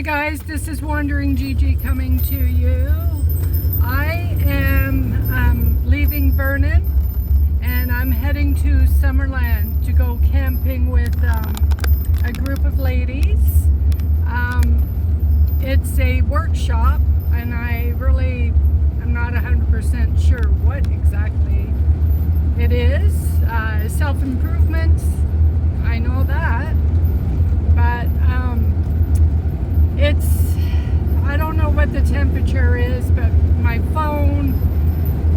Hi guys, this is Wandering Gigi coming to you. I am leaving Vernon and I'm heading to Summerland to go camping with a group of ladies. It's a workshop and I'm not 100% sure what exactly it is. Self-improvement, I know that, but I don't know what the temperature is, but my phone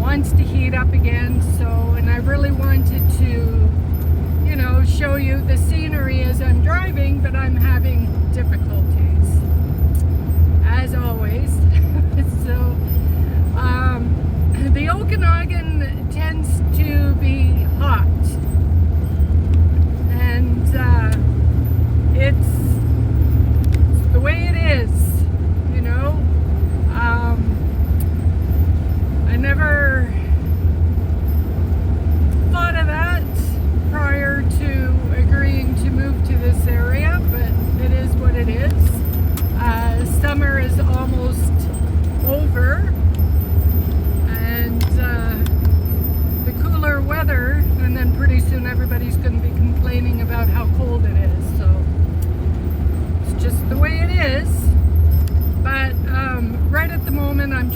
wants to heat up again, and I really wanted to, show you the scenery as I'm driving, but I'm having difficulties, as always. So, the Okanagan tends to be hot, and it's the way it is, I never thought of that prior to agreeing to move to this area, but it is what it is. Summer is almost over, and the cooler weather, and then pretty soon everybody's going to be complaining about how cold it is, so it's just the way it is. But right at the moment I'm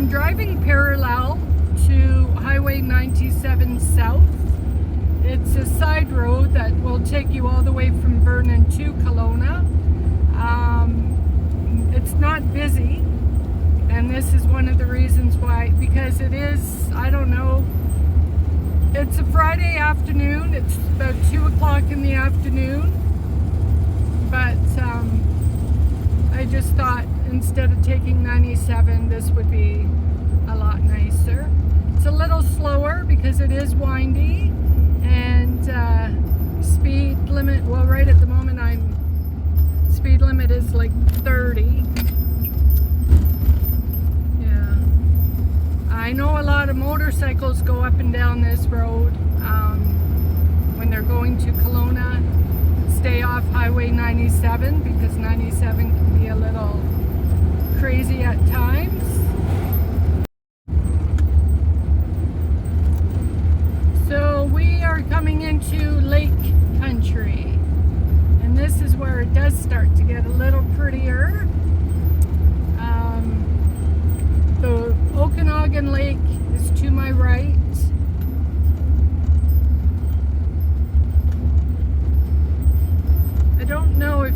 driving parallel to Highway 97 South. It's a side road that will take you all the way from Vernon to Kelowna. It's not busy, and this is one of the reasons why, because it is, I don't know, it's a Friday afternoon, it's about 2 o'clock in the afternoon, but I just thought instead of taking 97, this would be a lot nicer. It's a little slower because it is windy, and speed limit, well, right at the moment speed limit is like 30. Yeah. I know a lot of motorcycles go up and down this road when they're going to Kelowna. Stay off Highway 97 because 97 can be a little crazy at times. So we are coming into lake country, and this is where it does start to get a little prettier. The Okanagan Lake is to my right. I don't know if,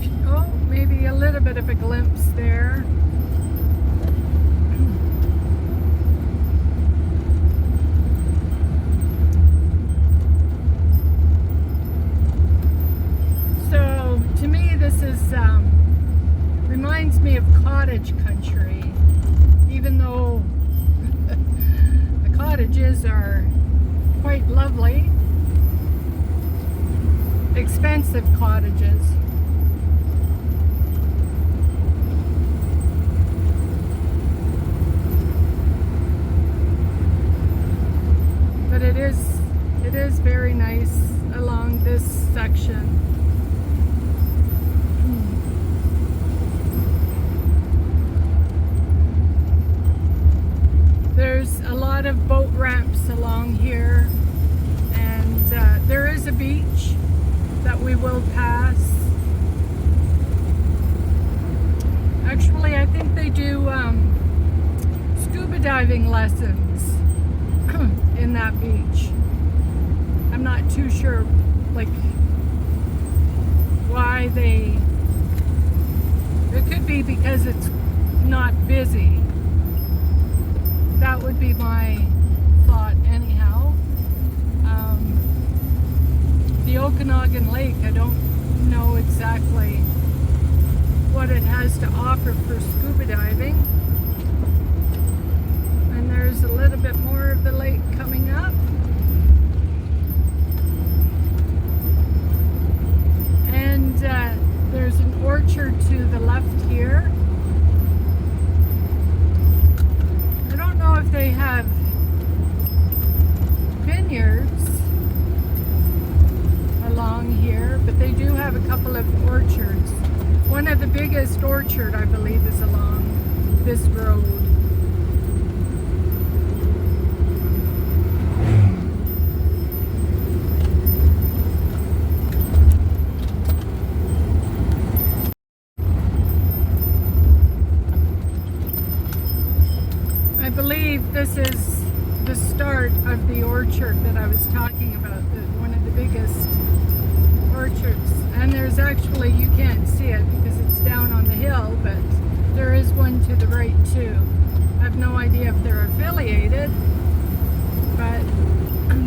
maybe a little bit of a glimpse there. So to me this is, reminds me of cottage country, even though the cottages are quite lovely. Expensive cottages. But it is very nice along this section. There's a lot of boat ramps along here, and there is a beach that we will pass. Actually, I think they do scuba diving lessons in that beach. I'm not too sure, why it could be because it's not busy. That would be my thought anyhow. The Okanagan Lake, I don't know exactly what it has to offer for scuba diving. And there's a little bit more of the lake coming up. And there's an orchard to the left here. I don't know if they have vineyards along here, but they do have a couple of orchards. One of the biggest orchard, I believe, is along this road. I believe this is the start of the orchard that I was talking about, one of the biggest orchards. And there's actually, you can't see it because it's down on the hill, but there is one to the right too. I have no idea if they're affiliated, but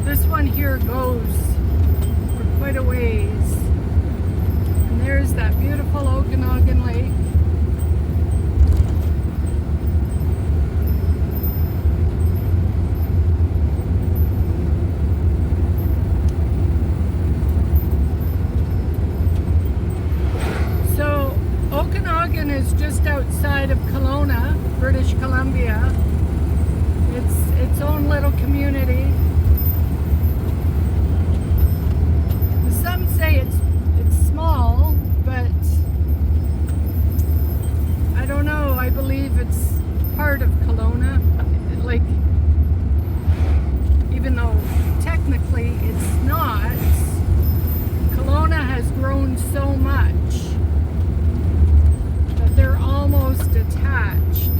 this one here goes for quite a ways. And there's that beautiful Okanagan Lake. Okanagan is just outside of Kelowna, British Columbia. It's its own little community. Some say it's small, but I don't know. I believe it's part of Kelowna. Like, even though technically it's not, Kelowna has grown so much. They're almost attached.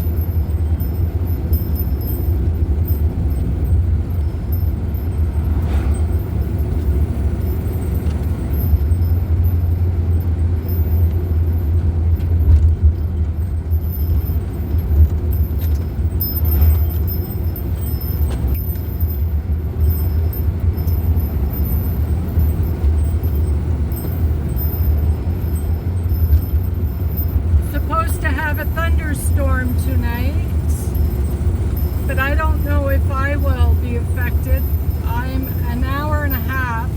A thunderstorm tonight, but I don't know if I will be affected. I'm an hour and a half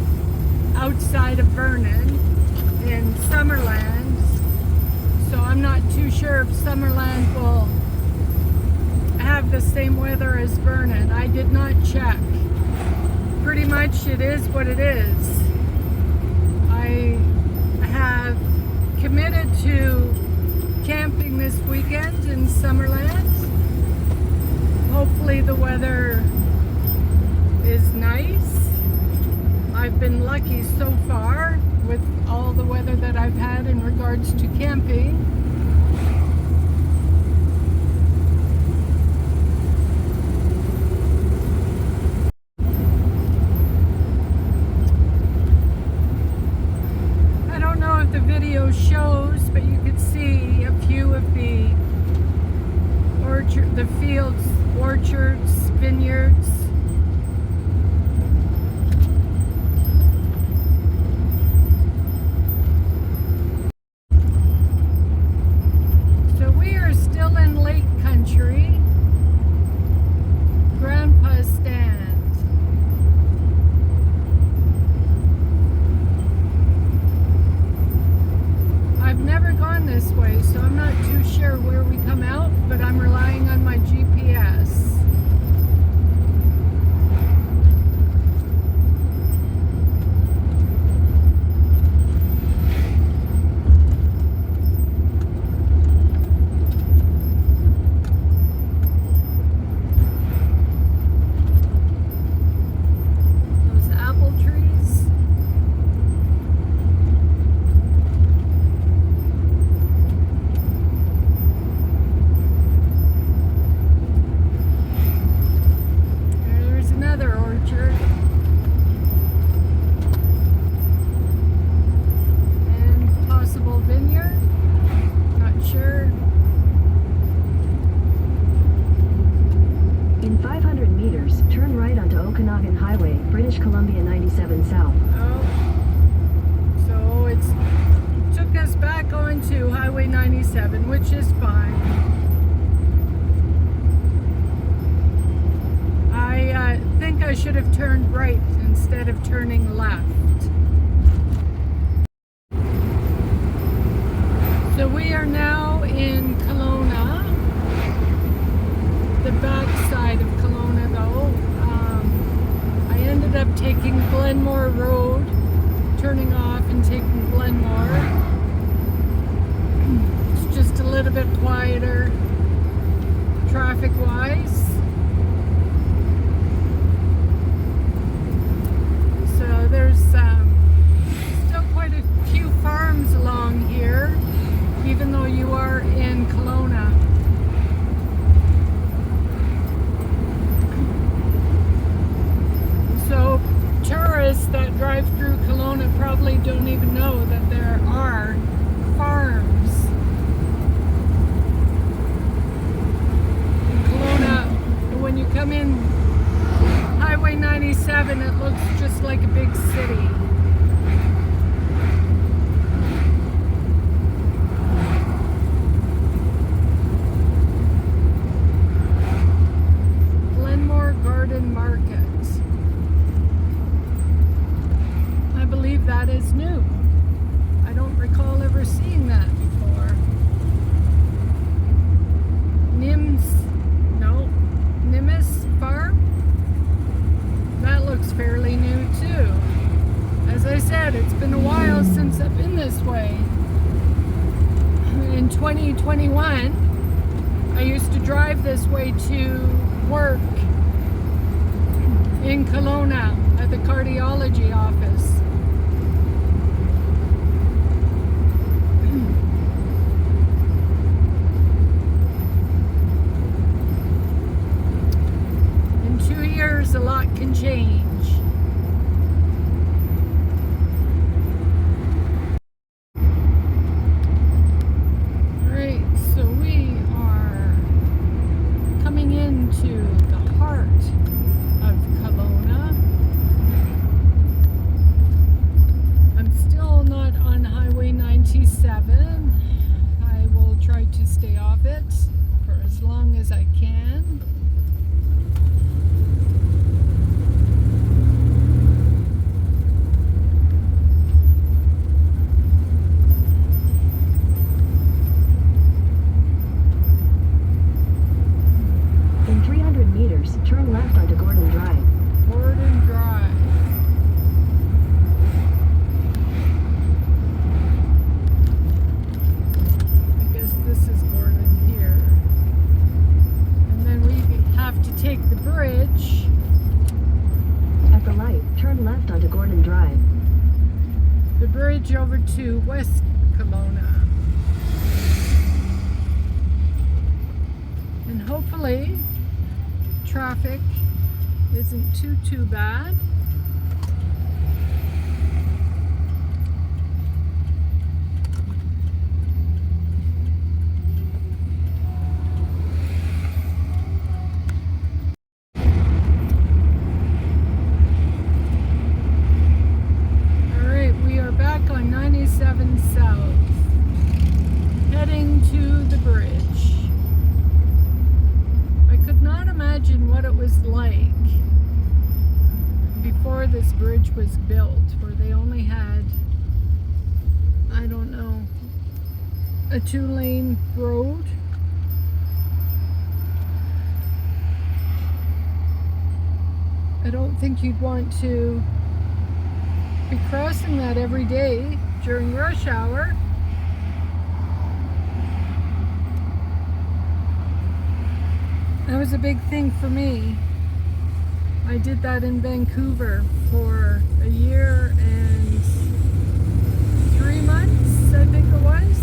outside of Vernon in Summerland, so I'm not too sure if Summerland will have the same weather as Vernon. I did not check. Pretty much it is what it is. I have committed to camping this weekend in Summerland. Hopefully the weather is nice. I've been lucky so far with all the weather that I've had in regards to camping. I don't know if the video shows, but you could see a few of the orchard, the fields, orchards, vineyards. So we are still in lake country. Grandpa's stand. I've never gone this way, so I'm not too sure where we come out, but I'm relying on my GPS. Those apple trees. Okanagan Highway, British Columbia 97 South. Oh, so it took us back onto Highway 97, which is fine. I think I should have turned right instead of turning left. So we are now in Kelowna, the back side of Kelowna though. I ended up taking Glenmore Road, turning off and taking Glenmore. bit quieter traffic-wise. So there's still quite a few farms along here, even though you are in Kelowna. So tourists that drive through Kelowna probably don't even know that there are farms in Kelowna. When you come in Highway 97, it looks just like a big city. Garden Market. I believe that is new. I don't recall ever seeing that before. Nimis Farm? That looks fairly new too. As I said, it's been a while since I've been this way. In 2021, I used to drive this way to work in Kelowna at the cardiology office. In 2 years, a lot can change. Alright, so we are coming into the heart of Kelowna. I'm still not on Highway 97. I will try to stay off it for as long as I can. In 300 meters, turn left onto Gordon Drive. Gordon Drive. I guess this is Gordon here. And then we have to take the bridge. At the light, turn left onto Gordon Drive. The bridge over to West Kelowna. And hopefully traffic isn't too bad. Alright, we are back on 97 South, heading to the bridge. I could not imagine what it was like before this bridge was built, where they only had, I don't know, a 2-lane road. I don't think you'd want to be crossing that every day during rush hour. That was a big thing for me. I did that in Vancouver for a year and 3 months, I think it was.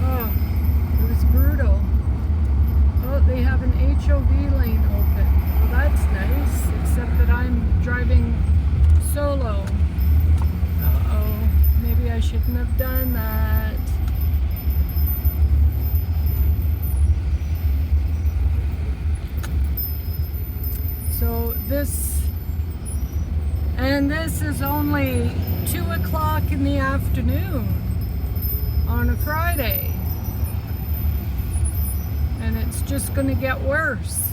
Oh, it was brutal. Oh, they have an HOV lane open. Well, that's nice, except that I'm driving solo. Uh-oh, maybe I shouldn't have done that. So this is only 2 o'clock in the afternoon on a Friday. And it's just going to get worse.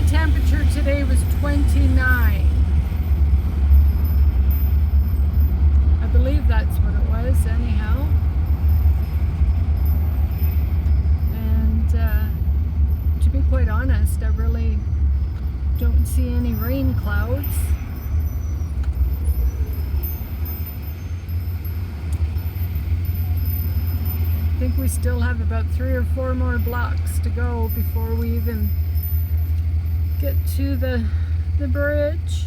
temperature today was 29. I believe that's what it was, anyhow. And to be quite honest, I really don't see any rain clouds. I think we still have about 3 or 4 more blocks to go before we even get to the bridge.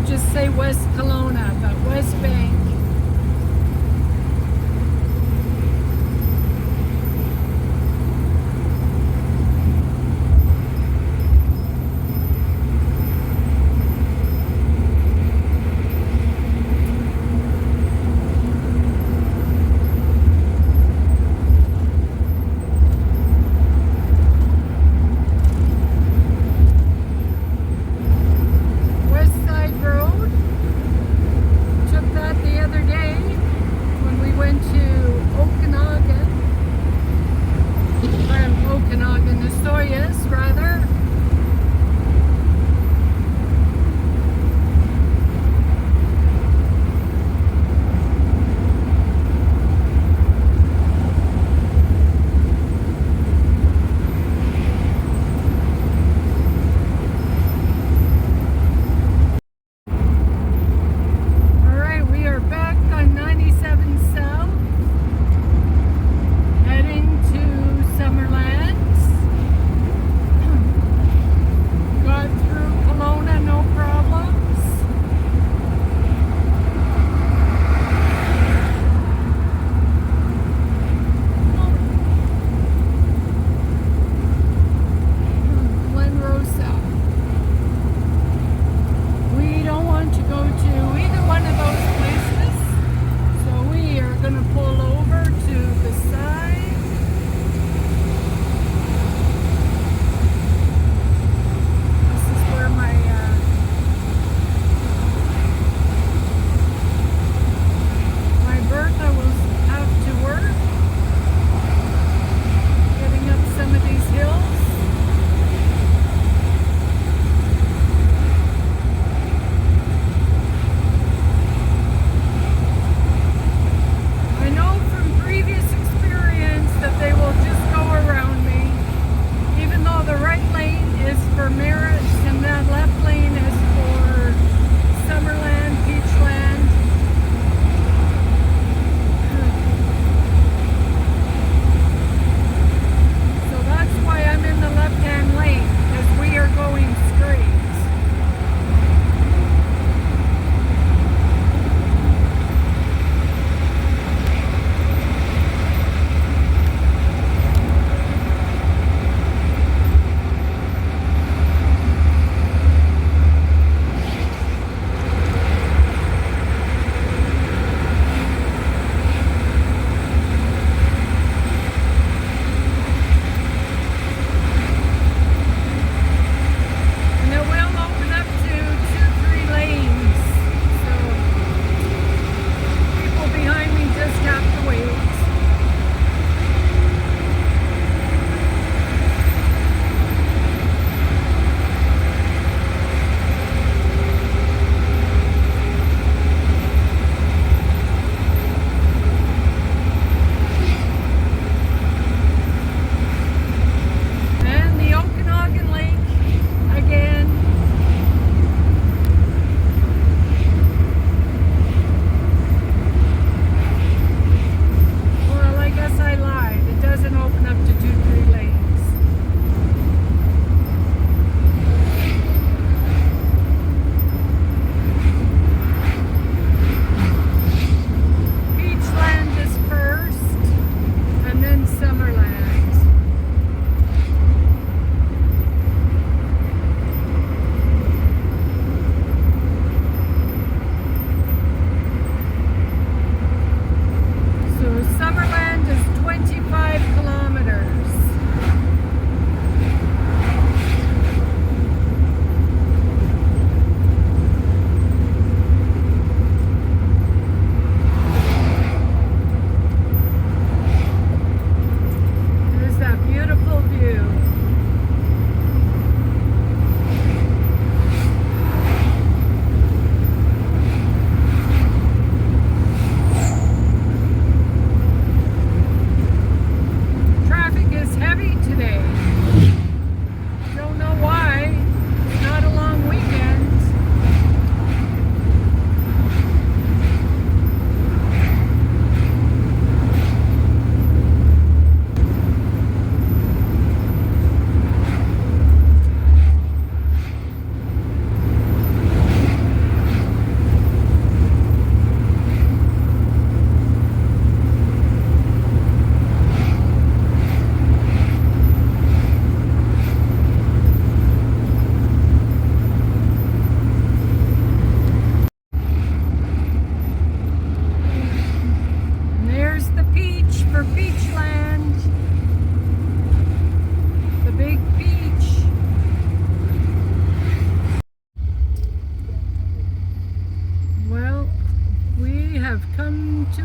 Just say West Kelowna, but West Bank. West Side Road. Took that the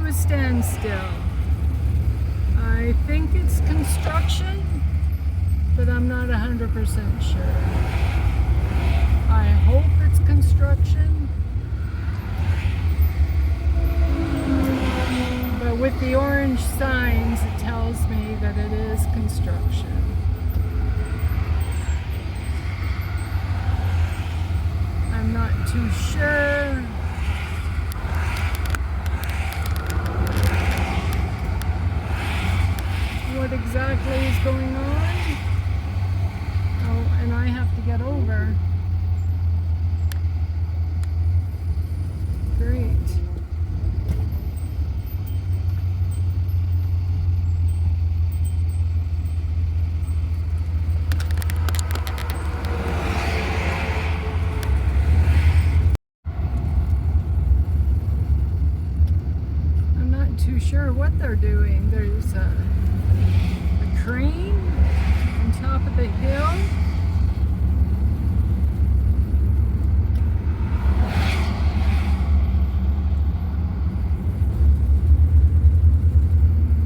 a standstill. I think it's construction, but I'm not 100% sure. I hope it's construction. But with the orange signs, it tells me that it is construction. I'm not too sure. What exactly is going on? Oh, and I have to get over. Great. I'm not too sure what they're doing. There's a crane on top of the hill.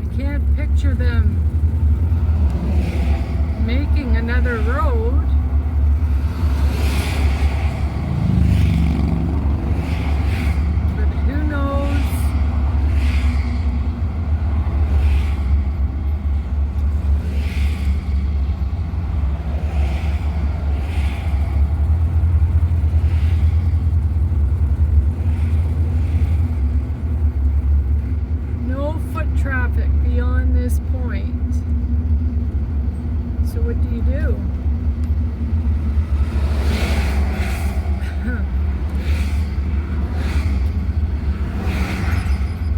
I can't picture them making another road. But who knows? Traffic beyond this point. So what do you do?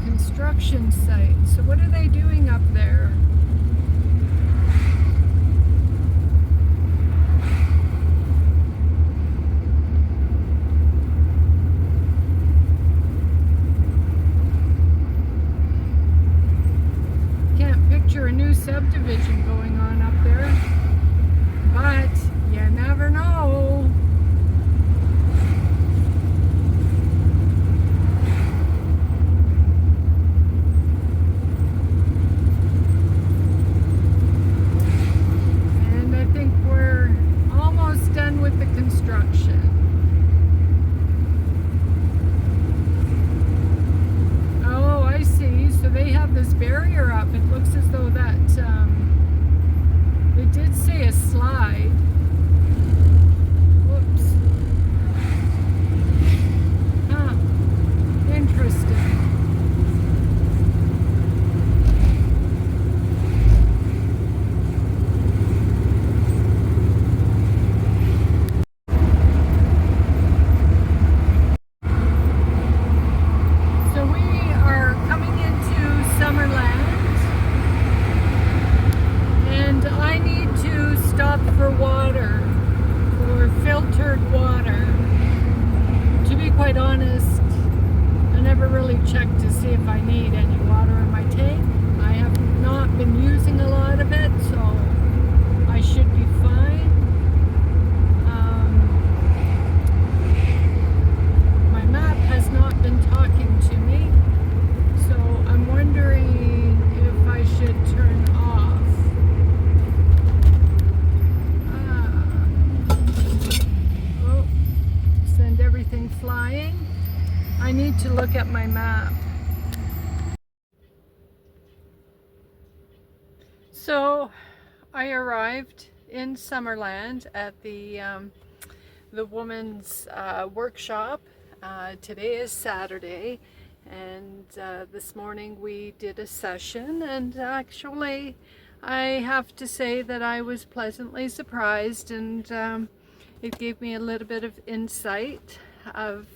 Construction site. So what are they doing up there? A new subdivision going on up there, but you never know. And I think we're almost done with the construction. Oh, I see. So they have this barrier up. It looks as though that it did say a slide. Whoops. Huh. Interesting. So we are coming into Summerland. And I need to stop for water, for filtered water. To be quite honest, I never really checked to see if I need any water in my tank. I have not been using a lot of it, so I should be fine. My map has not been talking to me, so I'm wondering if I should turn off. Send everything flying. I need to look at my map. So I arrived in Summerland at the woman's workshop. Today is Saturday, and this morning we did a session, and actually I have to say that I was pleasantly surprised, and it gave me a little bit of insight of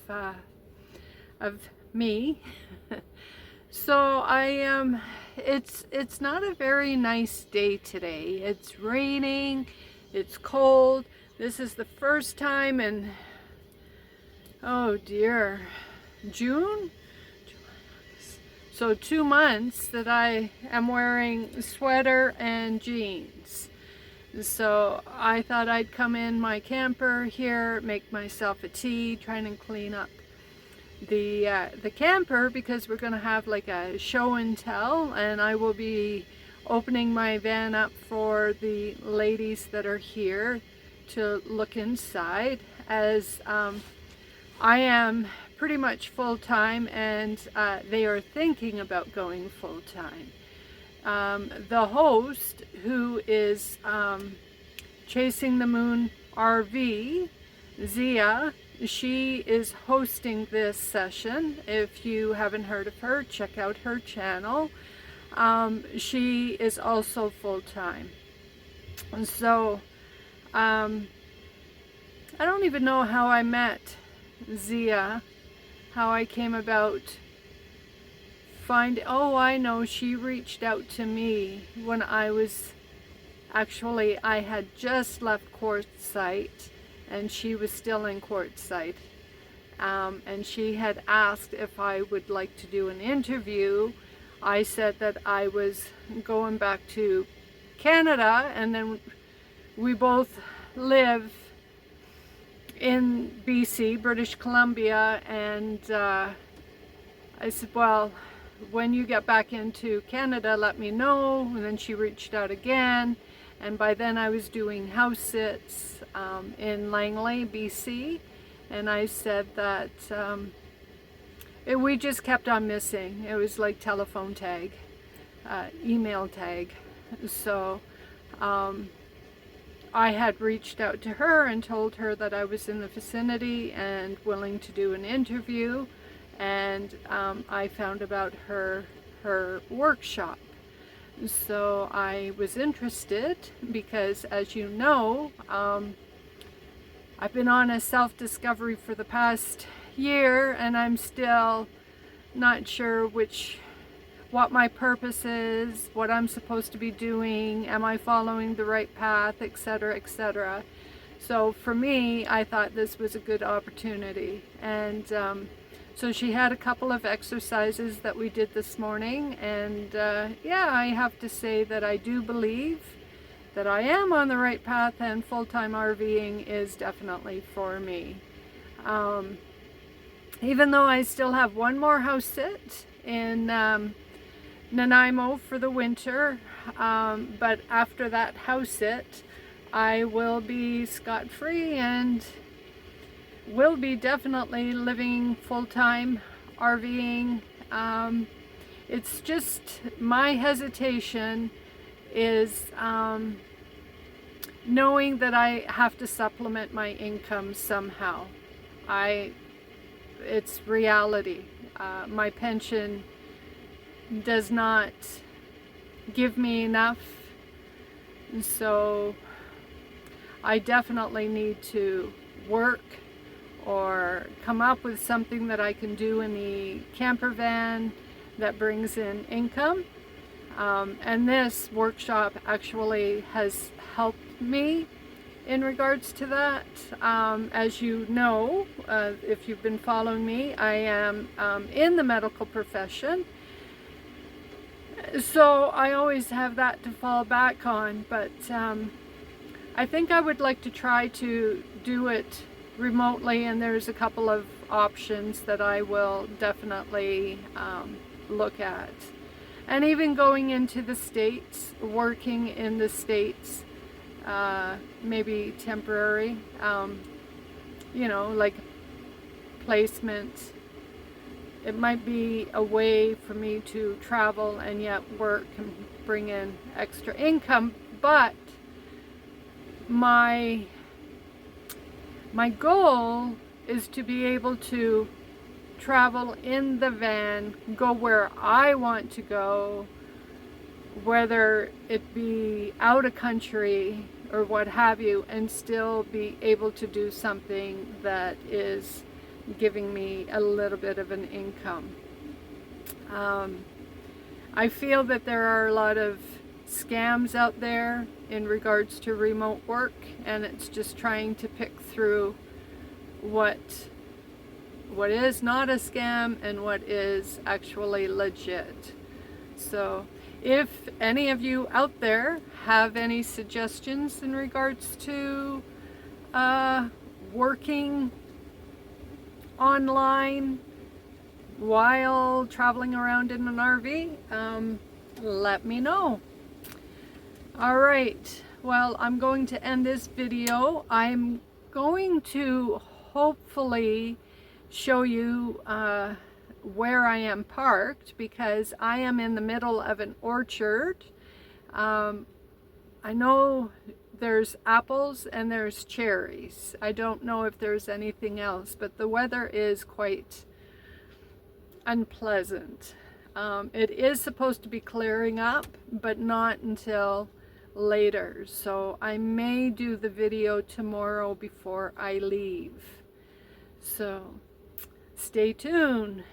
me. So it's not a very nice day today. It's raining, it's cold. This is the first time in, oh dear, June? So 2 months that I am wearing a sweater and jeans. So I thought I'd come in my camper here, make myself a tea, try and clean up the camper, because we're going to have like a show and tell, and I will be opening my van up for the ladies that are here to look inside, as I am pretty much full-time, and they are thinking about going full-time. The host, who is Chasing the Moon RV, Zia, she is hosting this session. If you haven't heard of her, check out her channel. She is also full-time. And so, I don't even know how I met Zia, how I came about oh, I know, she reached out to me when I had just left Quartzsite, and she was still in Quartzsite. And she had asked if I would like to do an interview. I said that I was going back to Canada, and then we both live in BC, British Columbia, and I said, well, when you get back into Canada, let me know. And then she reached out again, and by then I was doing house sits in Langley, BC, and I said that we just kept on missing. It was like telephone tag, email tag. So I had reached out to her and told her that I was in the vicinity and willing to do an interview, and I found about her workshop. So I was interested because, as you know, I've been on a self-discovery for the past year, and I'm still not sure what my purpose is, what I'm supposed to be doing, am I following the right path, etc., etc. So for me, I thought this was a good opportunity. And so she had a couple of exercises that we did this morning, and yeah, I have to say that I do believe that I am on the right path, and full-time RVing is definitely for me. Even though I still have one more house sit in Nanaimo for the winter, but after that house sit, I will be scot-free and will be definitely living full-time RVing. It's just my hesitation is knowing that I have to supplement my income somehow. It's reality. My pension does not give me enough, and so I definitely need to work or come up with something that I can do in the camper van that brings in income. And this workshop actually has helped me in regards to that. As you know, if you've been following me, I am in the medical profession. So I always have that to fall back on, but I think I would like to try to do it remotely, and there's a couple of options that I will definitely look at. And even going into the States, working in the States, maybe temporary, you know, like placement. It might be a way for me to travel and yet work and bring in extra income, but my goal is to be able to travel in the van, go where I want to go, whether it be out of country or what have you, and still be able to do something that is giving me a little bit of an income. I feel that there are a lot of scams out there in regards to remote work, and it's just trying to pick through what is not a scam and what is actually legit. So if any of you out there have any suggestions in regards to working online while traveling around in an RV, let me know. All right, well, I'm going to end this video. I'm going to hopefully show you where I am parked, because I am in the middle of an orchard. I know there's apples and there's cherries. I don't know if there's anything else, but the weather is quite unpleasant. It is supposed to be clearing up, but not until later. So I may do the video tomorrow before I leave. So stay tuned.